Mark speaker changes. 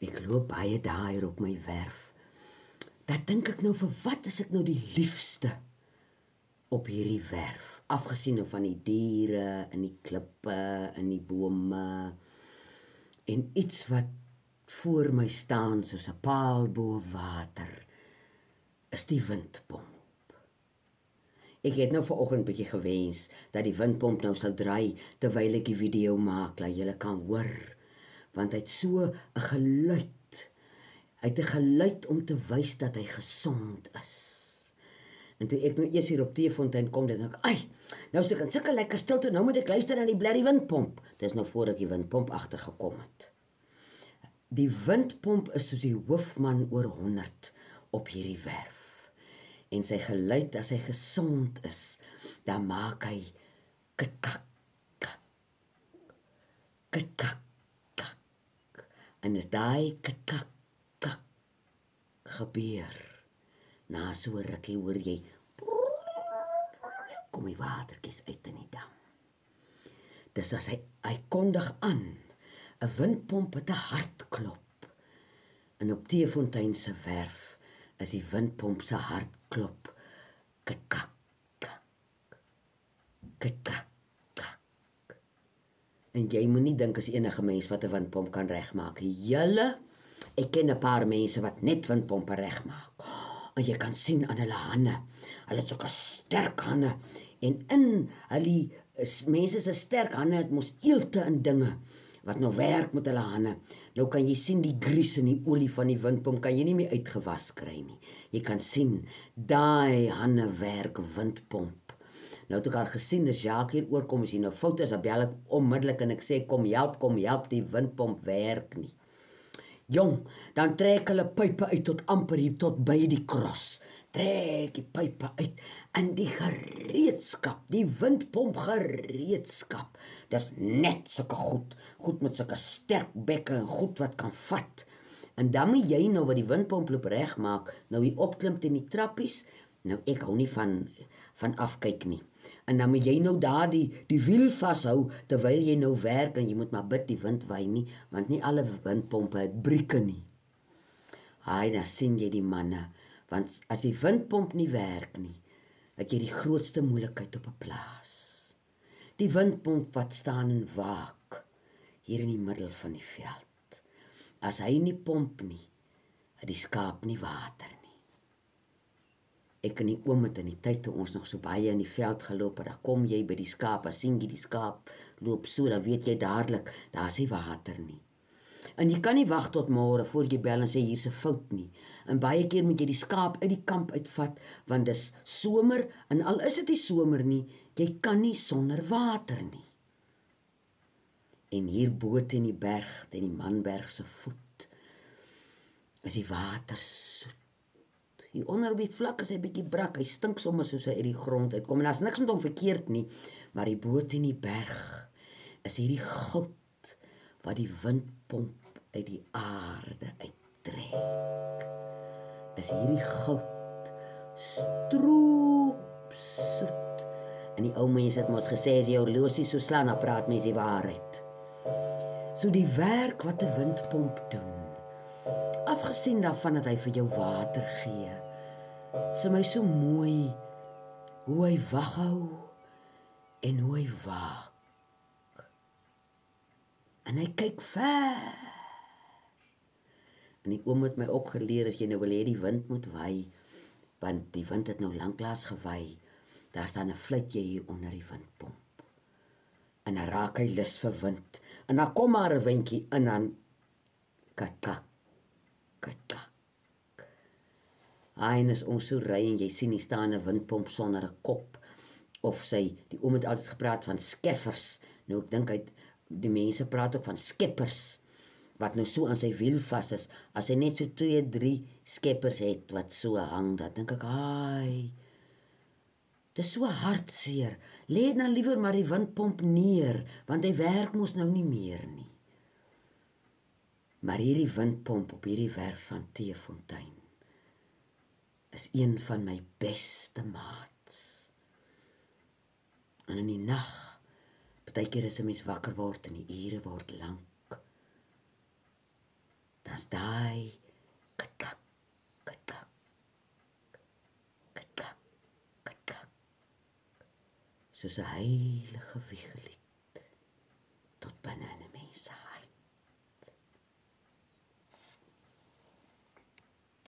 Speaker 1: Ek loop baie dae hier op my werf. Dan dink ek nou, vir wat is ek nou die liefste op hierdie werf? Afgesien nou van die diere, en die klippe, en die bome, en iets wat voor my staan soos 'n paal bo water, is die windpomp. Ek het nou vanoggend bietjie gewens dat die windpomp nou sal draai terwyl ek die video maak, dat julle kan hoor, want hy het so 'n geluid. Hy het 'n geluid om te wys dat hy gesond is. En toe ek nou eers hier op Teefontein kom, dan dink ek, ai, nou is ek in sulke lekker stilte, nou moet ek luister na die blerrie windpomp. Dis nou voor ek die windpomp agtergekom het. Die windpomp is soos die hoofman oor 100 op hierdie werf. En sy geluid, as hy gesond is, dan maak hy kitkak, kak, kitkak, kak. En as daai kitkak, kak gebeur, na so 'n rukkie hoor jy, kom die watertjies uit in die dam. Dis as hy kondig aan, 'n windpomp het 'n hartklop. En op Teefontein se werf is die windpomp se hartklop kitkak, kak, kitkak, kak. En jy moenie dink as enige mens wat 'n windpomp kan regmaak. Julle, ek ken 'n paar mense wat net windpompe regmaak. En jy kan sien aan hulle hande. Hulle het sulke sterk hande. En in hulle mense se sterk hande het mos eelte en dinge wat nou werk met hulle hande. Nou kan jy sien die grease en die olie van die windpomp kan jy nie meer uitgewas kry nie. Jy kan sien, daai hande werk windpomp. Nou het ek al gesien, as Jacques hier oorkom, as hy nou fout is, dan bel ek onmiddellik en ek sê, kom help, die windpomp werk nie. Jong, dan trek hulle pype uit tot amper hier tot by die kros. Trek die pype uit en die gereedskap, die windpomp gereedskap. Dis net sulke goed met sulke sterk bekke en goed wat kan vat. En dan moet jy nou wat die windpomp loop regmaak, nou hier opklim teen die trappies. Nou ek hou nie van afkyk nie. En dan moet jy nou daar die wiel vashou terwyl jy nou werk en jy moet maar bid die wind waai nie, want nie alle windpompe het brieke nie. Haai, dan sien jy die manne, want as die windpomp nie werk nie, het jy die grootste moeilikheid op 'n plaas. Die windpomp wat staan en waak hier in die middel van die veld. As hy nie pomp nie, het die skaap nie water nie. Ek en die oom het in die tyd toe ons nog so baie in die veld geloop het, dan kom jy by die skaap, as sien jy die skaap loop so, dan weet jy dadelik, daar is nie water nie. En jy kan nie wag tot môre voor jy bel en sê hier's 'n fout nie. En baie keer moet jy die skaap uit die kamp uitvat, want dis somer, en al is dit nie somer nie, jy kan nie sonder water nie. En hier bo teen die berg, teen die Manberg se voet, is die water soet. Hier onder op die vlak is hy bietjie brak, hy stink sommer soos hy uit die grond uitkom, en daar's niks met hom verkeerd nie, maar die bo teen die berg is hierdie goud wat die windpomp uit die aarde uittrek. Is hierdie goud stroop soet. En die ou mense het mos gesê, as jy horlosie so slaan, dan praat mense die waarheid. So die werk wat 'n windpomp doen, afgesien daarvan dat hy vir jou water gee, is my so mooi hoe hy waghou en hoe hy waak. En hy kyk ver. En die oom het my ook geleer, as jy nou wil hê die wind moet waai, want die wind het nou lanklaas gewaai, daar staan 'n fluitjie hier onder die windpomp. En dan raak hy lus vir wind. En dan kom maar 'n windjie in, dan katak, katak. En as ons so ry en jy sien hier staan 'n windpomp sonder 'n kop, of die oom het altyd gepraat van skeffers. Nou ek dink die mense praat ook van skeppers, wat nou so aan sy wiel vas is. As hy net so 2, 3 skeppers het wat so hang, dan dink ek, ai, dis so hartseer. Lê dan liewer maar die windpomp neer, want hy werk mos nou nie meer nie. Maar hierdie windpomp op hierdie werf van Teefontein is een van my beste maats. En in die nag, partykeer as 'n mens wakker word en die ure word lank, dan as daai katkak, katkak, katkak, katkak. Soos 'n heilige wiegelied.